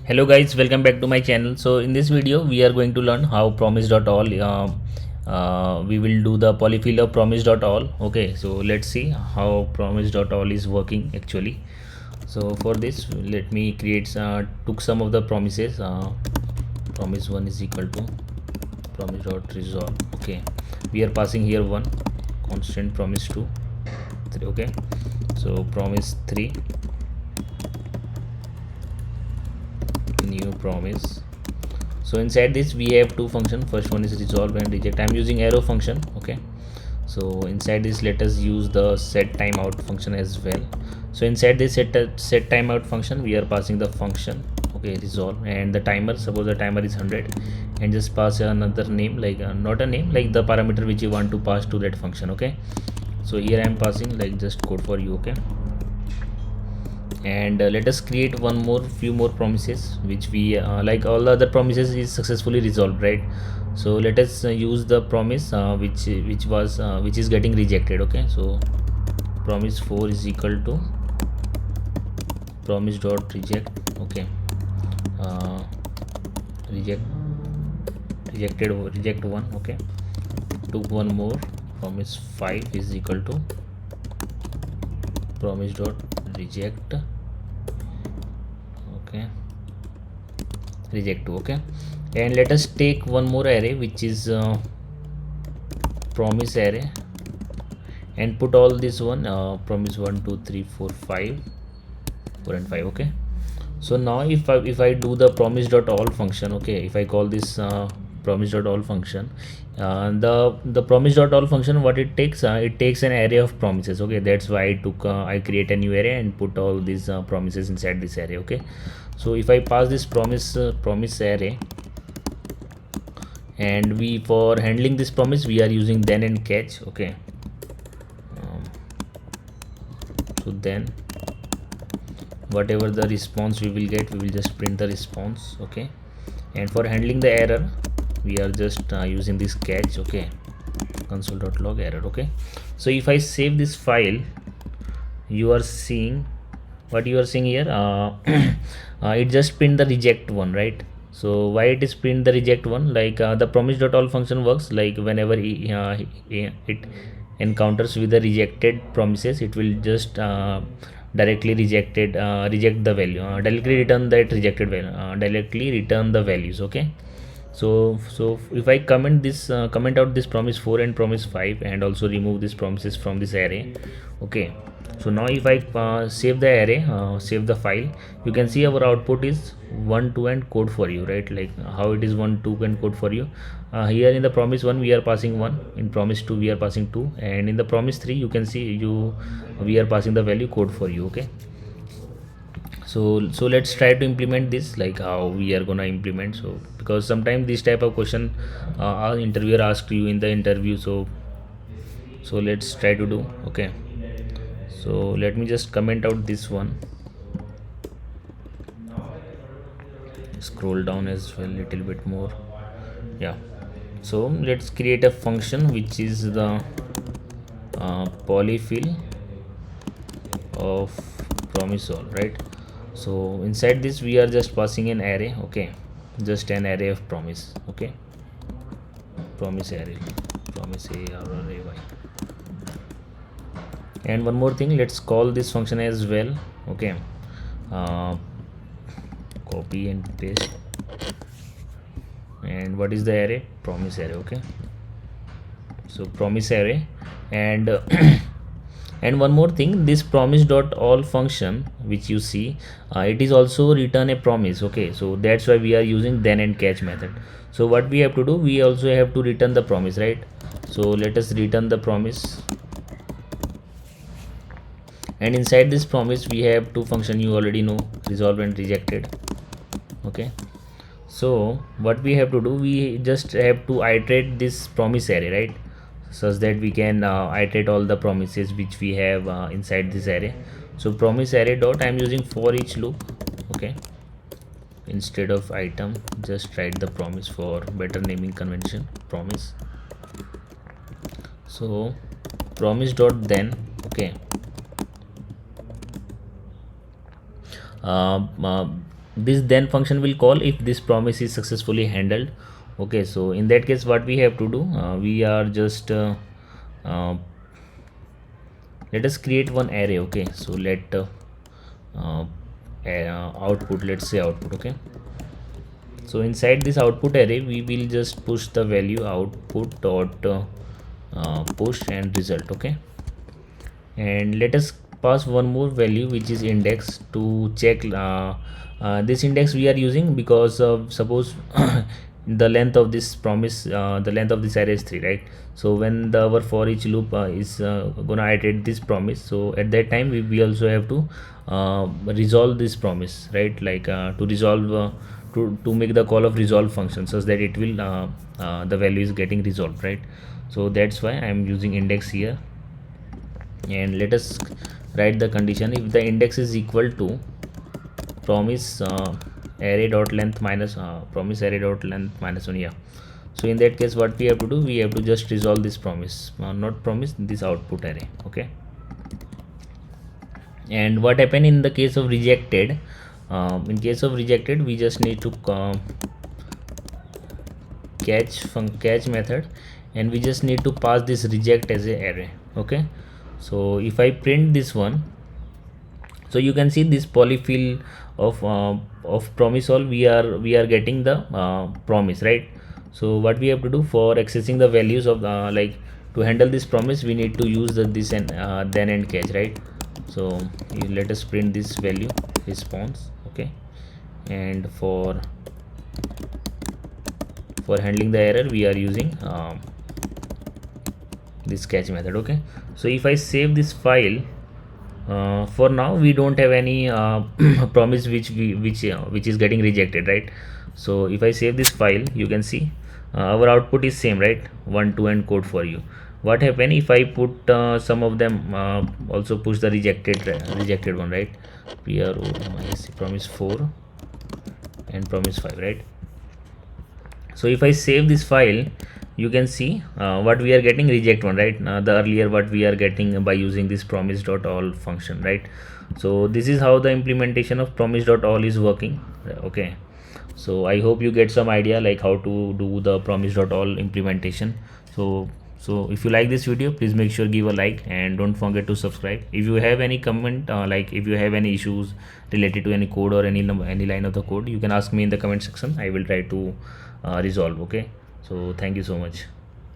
Hello guys, welcome back to my channel. So in this video we are going to learn how Promise.all we will do the polyfill of Promise.all. Okay, so let's see how Promise.all is working actually. So for this let me create took some of the promises. Promise 1 is equal to promise.resolve. Okay, we are passing here one constant, promise 2 3. Okay, so promise 3 new promise. So inside this we have two functions. First one is resolve and reject. I'm using arrow function. Okay, so inside this let us use the set timeout function as well. So inside this set timeout function we are passing the function, okay, resolve, and the timer, suppose the timer is 100, and just pass another name, like not a name, like the parameter which you want to pass to that function. Okay, so here I am passing like just code for you. Okay, and let us create few more promises which we like all the other promises is successfully resolved, right? So let us use the promise which is getting rejected. Okay, so promise 4 is equal to promise dot reject. Okay, uh, reject reject 1. Okay, took one more, promise 5 is equal to promise dot reject. Okay, reject 2. Okay, and let us take one more array which is promise array, and put all this one promise 1 2 3 4 5 4 and 5. Okay, so now if I do the promise.all function, okay, if I call this promise.all function, the promise.all function, what it takes an array of promises. Okay, that's why I create a new array and put all these promises inside this array. Okay, so if I pass this promise array, and we, for handling this promise, we are using then and catch. Okay, um, so then whatever the response we will get, we will just print the response. Okay, and for handling the error we are just using this catch. Okay, console.log error. Okay, so if I save this file, you are seeing what you are seeing here. It just print the reject one, right? So why it is print the reject one? Like the promise.all function works like whenever it encounters with the rejected promises, it will just directly reject the value, directly return that rejected value, directly return the values. Okay, so if I comment out this promise 4 and promise 5, and also remove these promises from this array. Okay, so now if I save the array, save the file, you can see our output is 1 2 and code for you, right? Like how it is 1 2 and code for you. Here in the promise 1 we are passing 1, in promise 2 we are passing 2, and in the promise 3 you can see we are passing the value code for you. Okay, so let's try to implement this, like how we are gonna implement. So because sometimes this type of question our interviewer asks you in the interview, so let's try to do. Okay, so let me just comment out this one, scroll down as well little bit more. Yeah, so let's create a function which is the polyfill of Promise.all, right? So inside this we are just passing an array. Okay, just an array of promise. Okay, promise array, promise a or array y. And one more thing, let's call this function as well. Okay, uh, copy and paste. And what is the array? Promise array. Okay, so promise array, and and one more thing, this promise.all function which you see, it is also return a promise. Okay, so that's why we are using then and catch method. So what we have to do, we also have to return the promise, right? So let us return the promise, and inside this promise we have two function you already know, resolve and rejected. Okay, so what we have to do, we just have to iterate this promise array, right, such that we can iterate all the promises which we have inside this array. So promise array dot, I'm using for each loop. Okay, instead of item just write the promise for better naming convention, promise. So promise dot then. Okay, this then function will call if this promise is successfully handled. Okay, so in that case what we have to do, we are just uh, let us create one array. Okay, so let uh, output, let's say output. Okay, so inside this output array we will just push the value output dot push and result. Okay, and let us pass one more value which is index to check this index we are using because suppose the length of this promise, the length of this array is 3, right? So when our for each loop is gonna iterate this promise, so at that time we also have to resolve this promise, right? Like to resolve to make the call of resolve function such that it will the value is getting resolved, right? So that's why I am using index here. And let us write the condition if the index is equal to promise array dot length minus promise array dot length minus 1. Yeah, so in that case what we have to do, we have to just resolve this promise, not promise, this output array. Okay, and what happened in the case of rejected, in case of rejected we just need to catch method, and we just need to pass this reject as a array. Okay, so if I print this one, so you can see this polyfill of promise.all, we are getting the promise, right? So what we have to do for accessing the values of like to handle this promise, we need to use this and then and catch, right? So let us print this value response. Okay, and for handling the error we are using this catch method. Okay, so if I save this file, for now we don't have any promise which is getting rejected, right? So if I save this file, you can see our output is same, right? 1 2 and code for you. What happen if I put some of them also push the rejected one, right? Promise 4 and promise 5, right? So if I save this file, you can see what we are getting reject one, right? The earlier what we are getting by using this promise.all function, right? So this is how the implementation of promise.all is working. Okay, so I hope you get some idea like how to do the promise.all implementation. So if you like this video, please make sure give a like and don't forget to subscribe. If you have any comment, like if you have any issues related to any code or any line of the code, you can ask me in the comment section. I will try to resolve. Okay, so thank you so much.